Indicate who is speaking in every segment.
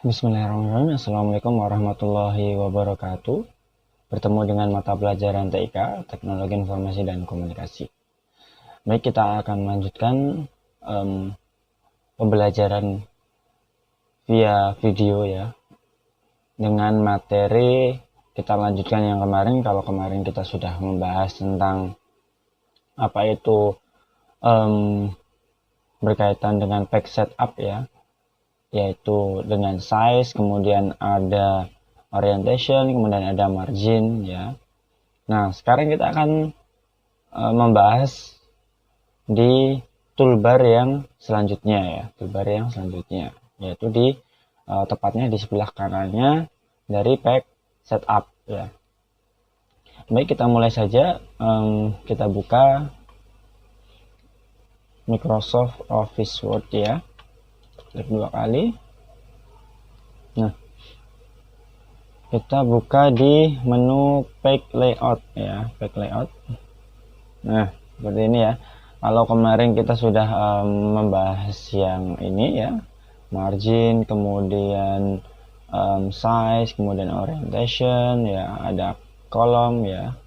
Speaker 1: Bismillahirrahmanirrahim. Assalamualaikum warahmatullahi wabarakatuh. Bertemu dengan mata pelajaran TIK, Teknologi Informasi dan Komunikasi. Baik, kita akan melanjutkan pembelajaran via video ya. Dengan materi kita lanjutkan yang kemarin. Kalau kemarin kita sudah membahas tentang apa itu berkaitan dengan pack setup ya, yaitu dengan size, kemudian ada orientation, kemudian ada margin ya. Nah, sekarang kita akan membahas di toolbar yang selanjutnya ya, yaitu di tepatnya di sebelah kanannya dari pack setup ya. Baik, kita mulai saja. Kita buka Microsoft Office Word ya, klik 2 kali. Nah, kita buka di menu page layout ya, page layout. Nah, seperti ini ya. Kalau kemarin kita sudah membahas yang ini ya, margin, kemudian size, kemudian orientation ya, ada kolom ya.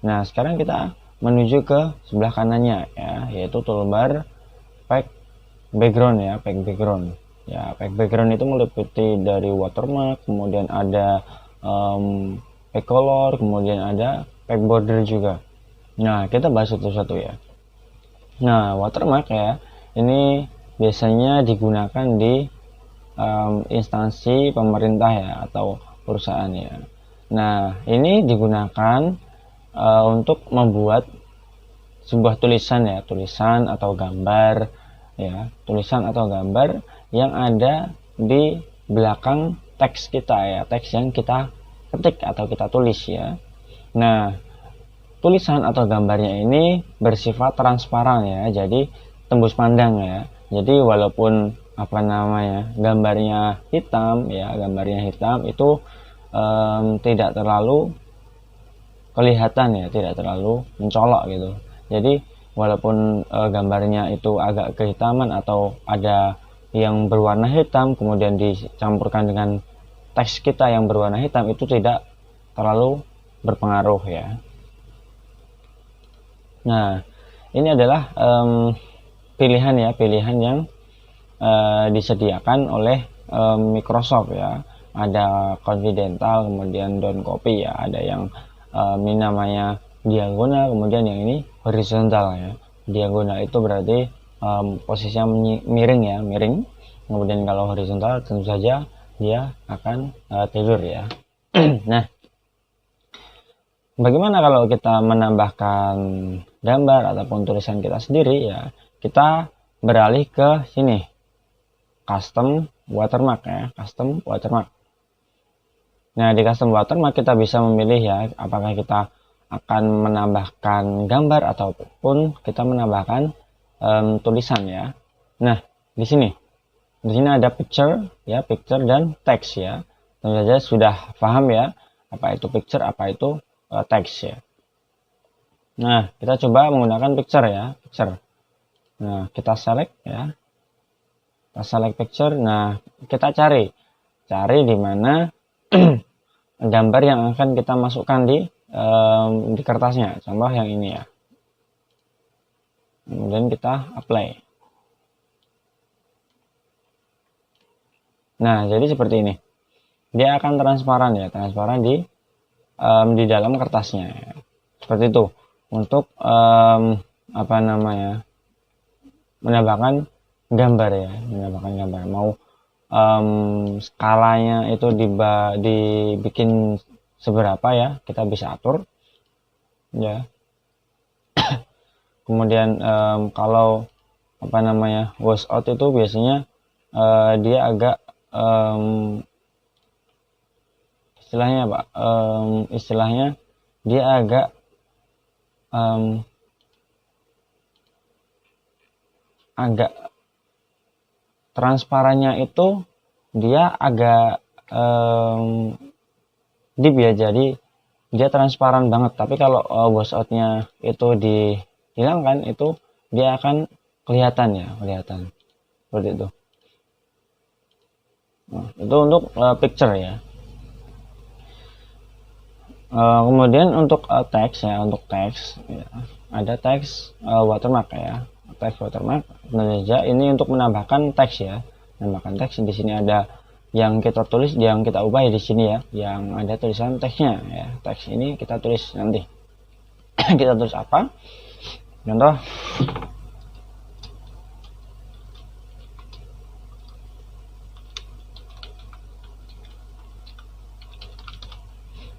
Speaker 1: Nah, sekarang kita menuju ke sebelah kanannya ya, yaitu toolbar pack background ya, pack background ya. Pack background itu meliputi dari watermark, kemudian ada pack color, kemudian ada pack border juga. Nah, kita bahas satu-satu ya. Nah, watermark ya, ini biasanya digunakan di instansi pemerintah ya, atau perusahaan ya. Nah, ini digunakan untuk membuat sebuah tulisan ya, tulisan atau gambar ya, tulisan atau gambar yang ada di belakang teks kita ya, teks yang kita ketik atau kita tulis ya. Nah, tulisan atau gambarnya ini bersifat transparan ya, jadi tembus pandang ya. Jadi walaupun gambarnya hitam ya, itu tidak terlalu kelihatan ya, tidak terlalu mencolok gitu. Jadi walaupun gambarnya itu agak kehitaman atau ada yang berwarna hitam kemudian dicampurkan dengan teks kita yang berwarna hitam, itu tidak terlalu berpengaruh ya. Nah, ini adalah pilihan yang disediakan oleh Microsoft ya. Ada confidential, kemudian down copy ya, ada yang ini namanya diagonal, kemudian yang ini horizontal ya. Diagonal itu berarti posisinya miring ya, miring. Kemudian kalau horizontal tentu saja dia akan tidur ya. Nah, bagaimana kalau kita menambahkan gambar ataupun tulisan kita sendiri ya? Kita beralih ke sini, custom watermark ya, custom watermark. Nah, di custom watermark kita bisa memilih ya, apakah kita akan menambahkan gambar ataupun kita menambahkan tulisan ya. Nah, di sini ada picture ya, picture dan teks ya. Tentu saja sudah paham ya, apa itu picture, apa itu teks ya. Nah, kita coba menggunakan picture ya, picture. Nah, kita select ya, kita select picture. Nah, kita cari di mana gambar yang akan kita masukkan di kertasnya. Contoh yang ini ya. Kemudian kita apply. Nah, jadi seperti ini. Dia akan transparan ya, transparan di dalam kertasnya ya. Seperti itu. Untuk menambahkan gambar ya, menambahkan gambar. Mau skalanya itu dibikin seberapa ya, kita bisa atur ya. Kemudian kalau wash out itu biasanya dia agak istilahnya dia agak transparannya itu dia agak deep ya, jadi dia transparan banget. Tapi kalau wash outnya itu dihilangkan, itu dia akan kelihatan seperti itu. Nah, itu untuk picture ya. Kemudian untuk teks ya, untuk teks ya, ada teks watermark ya, teks watermark. Tentu saja ini untuk menambahkan teks ya, menambahkan teks. Di sini ada yang kita tulis, yang kita ubah di sini ya, yang ada tulisan teksnya ya. Teks ini kita tulis nanti. Kita tulis apa? Contoh.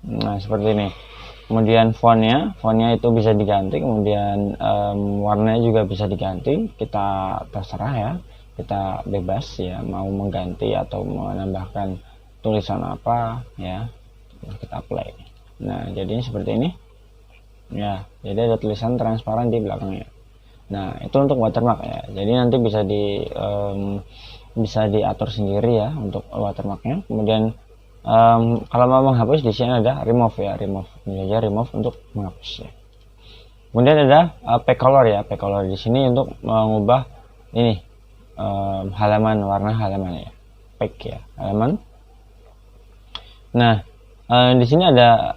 Speaker 1: Nah, seperti ini. Kemudian fontnya itu bisa diganti, kemudian warnanya juga bisa diganti. Kita terserah ya, kita bebas ya, mau mengganti atau menambahkan tulisan apa ya, kita play. Nah, jadinya seperti ini ya, jadi ada tulisan transparan di belakangnya. Nah, itu untuk watermark ya, jadi nanti bisa diatur sendiri ya untuk watermarknya. Kemudian kalau mau menghapus, di sini ada remove ya, remove ini aja, remove untuk menghapus ya. Kemudian ada pack color ya, pack color di sini untuk mengubah ini halaman, warna halaman ya, pack ya, halaman. Nah, di sini ada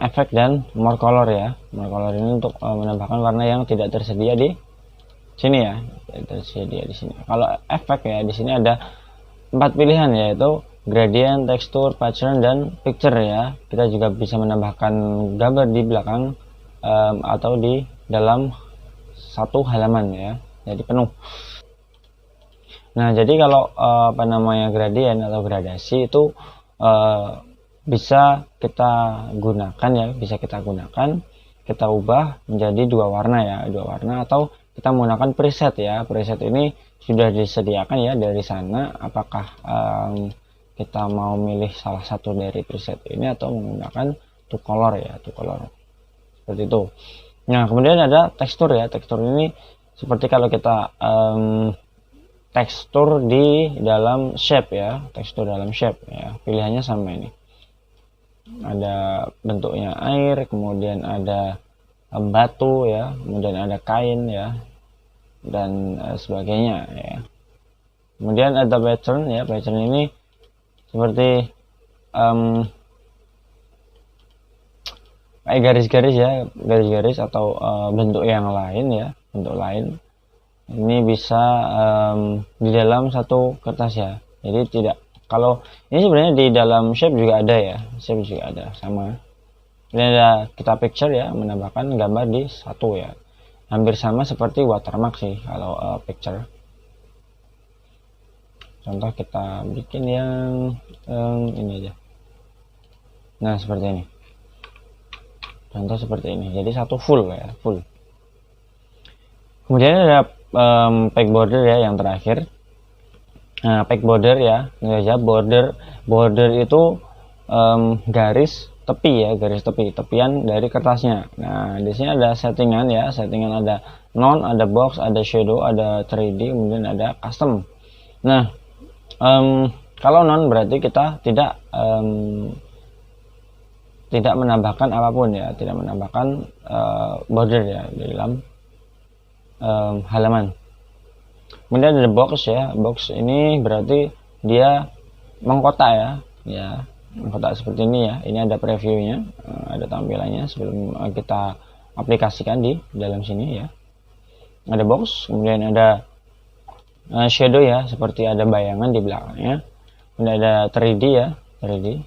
Speaker 1: efek dan more color ya. More color ini untuk menambahkan warna yang tidak tersedia di sini ya, tidak tersedia di sini. Kalau efek ya, di sini ada 4 pilihan, yaitu gradient, tekstur, pattern, dan picture ya. Kita juga bisa menambahkan gambar di belakang atau di dalam satu halaman ya, jadi penuh. Nah, jadi kalau gradient atau gradasi itu bisa kita gunakan ya, bisa kita gunakan, kita ubah menjadi dua warna ya, dua warna, atau kita menggunakan preset ya. Preset ini sudah disediakan ya dari sana. Apakah kita mau milih salah satu dari preset ini atau menggunakan to color ya, to color seperti itu. Nah, kemudian ada tekstur ya. Tekstur ini seperti kalau kita tekstur di dalam shape ya, tekstur dalam shape ya, pilihannya sama ini. Ada bentuknya air, kemudian ada batu ya, kemudian ada kain ya, dan sebagainya ya. Kemudian ada pattern ya. Pattern ini seperti kayak garis-garis ya, garis-garis atau bentuk yang lain ya, bentuk lain. Ini bisa di dalam satu kertas ya. Jadi tidak, kalau ini sebenarnya di dalam shape juga ada ya, shape juga ada sama. Ini ada kita picture ya, menambahkan gambar di satu ya. Hampir sama seperti watermark sih kalau picture. Contoh kita bikin yang ini aja. Nah, seperti ini. Contoh seperti ini. Jadi satu full ya, full. Kemudian ada pack border ya, yang terakhir. Nah, pack border ya, ini aja border itu garis tepi ya, garis tepian dari kertasnya. Nah, di sini ada settingan ya, settingan ada non, ada box, ada shadow, ada 3D, kemudian ada custom. Nah, kalau non berarti kita tidak menambahkan apapun ya, tidak menambahkan border ya di dalam halaman. Kemudian ada box ya, box ini berarti dia mengkotak ya, mengkotak seperti ini ya. Ini ada previewnya, ada tampilannya sebelum kita aplikasikan di dalam sini ya. Ada box, kemudian ada shadow ya, seperti ada bayangan di belakangnya. Kemudian ada 3D ya, 3D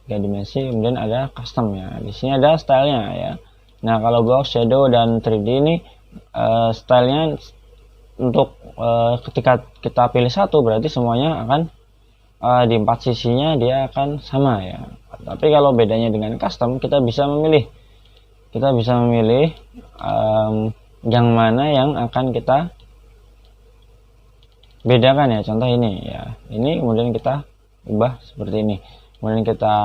Speaker 1: 3 dimensi. Kemudian ada custom ya, di sini ada stylenya ya. Nah, kalau box, shadow, dan 3D ini stylenya untuk ketika kita pilih satu berarti semuanya akan di 4 sisinya dia akan sama ya. Tapi kalau bedanya dengan custom, kita bisa memilih yang mana yang akan kita bedakan ya. Contoh ini ya, ini kemudian kita ubah seperti ini, kemudian kita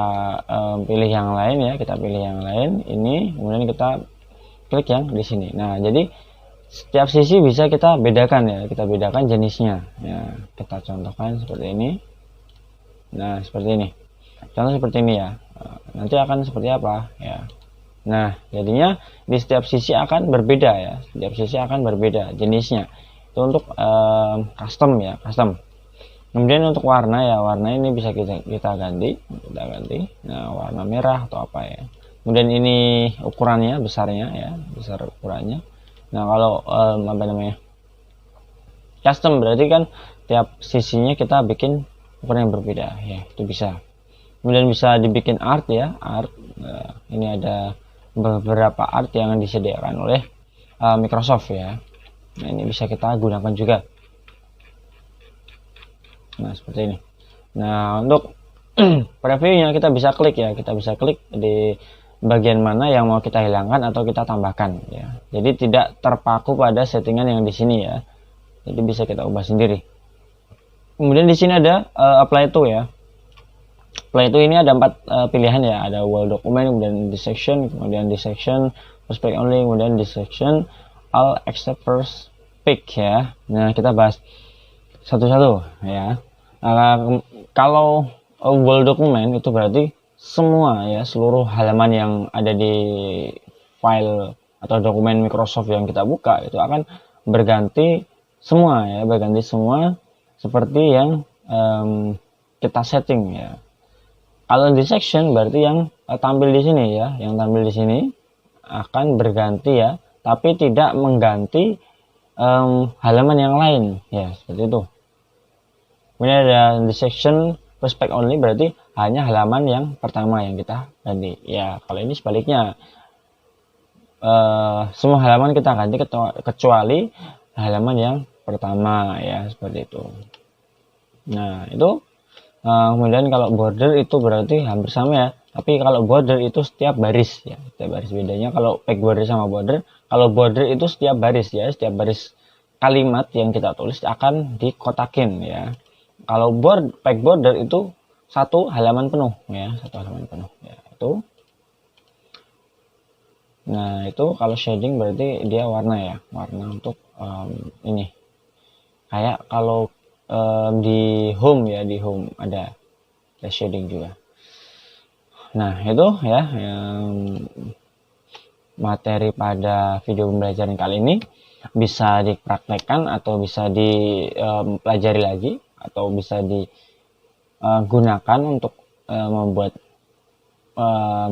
Speaker 1: pilih yang lain ya, kita pilih yang lain ini, kemudian kita klik yang di sini. Nah, jadi setiap sisi bisa kita bedakan ya, kita bedakan jenisnya ya. Kita contohkan seperti ini. Nah, seperti ini, contoh seperti ini ya. Nanti akan seperti apa ya. Nah, jadinya di setiap sisi akan berbeda ya, setiap sisi akan berbeda jenisnya. Itu untuk custom ya, custom. Kemudian untuk warna ya, warna ini bisa kita ganti. Nah, warna merah atau apa ya. Kemudian ini ukurannya, besarnya ya, besar ukurannya. Nah, kalau apa namanya, custom berarti kan tiap sisinya kita bikin ukuran yang berbeda ya, itu bisa. Kemudian bisa dibikin art ya, art. Nah, ini ada beberapa art yang disediakan oleh Microsoft ya. Nah, ini bisa kita gunakan juga. Nah, seperti ini. Nah, untuk previewnya kita bisa klik ya, kita bisa klik di bagian mana yang mau kita hilangkan atau kita tambahkan ya. Jadi tidak terpaku pada settingan yang di sini ya. Jadi bisa kita ubah sendiri. Kemudian di sini ada apply to ya. Apply to ini ada 4 pilihan ya, ada wall document, kemudian kemudian dissection, prospect only, kemudian dissection all except first pick ya. Nah, kita bahas satu-satu ya. Kalau wall document itu berarti semua ya, seluruh halaman yang ada di file atau dokumen Microsoft yang kita buka itu akan berganti semua ya, berganti semua seperti yang kita setting ya. Kalau di section berarti yang tampil di sini ya, yang tampil di sini akan berganti ya, tapi tidak mengganti halaman yang lain ya, seperti itu. Kemudian ada di section prospect only berarti hanya halaman yang pertama yang kita ganti ya. Kalau ini sebaliknya, semua halaman kita ganti kecuali halaman yang pertama ya, seperti itu. Nah, itu kemudian kalau border itu berarti hampir sama ya, tapi kalau border itu setiap baris ya, setiap baris. Bedanya kalau back border sama border, kalau border itu setiap baris ya, setiap baris kalimat yang kita tulis akan dikotakin ya. Kalau back border itu satu halaman penuh ya, satu halaman penuh ya, itu. Nah, itu kalau shading berarti dia warna ya, warna untuk ini. Kayak kalau di home ya, di home ada shading juga. Nah, itu ya yang materi pada video pembelajaran kali ini. Bisa dipraktekkan atau bisa dipelajari lagi, atau bisa digunakan untuk membuat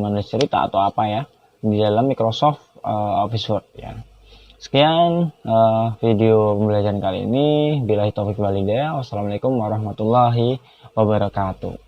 Speaker 1: menulis cerita atau apa ya di dalam Microsoft Office Word ya. Sekian video pembelajaran kali ini. Billahi taufik wal hidayah. Wassalamualaikum warahmatullahi wabarakatuh.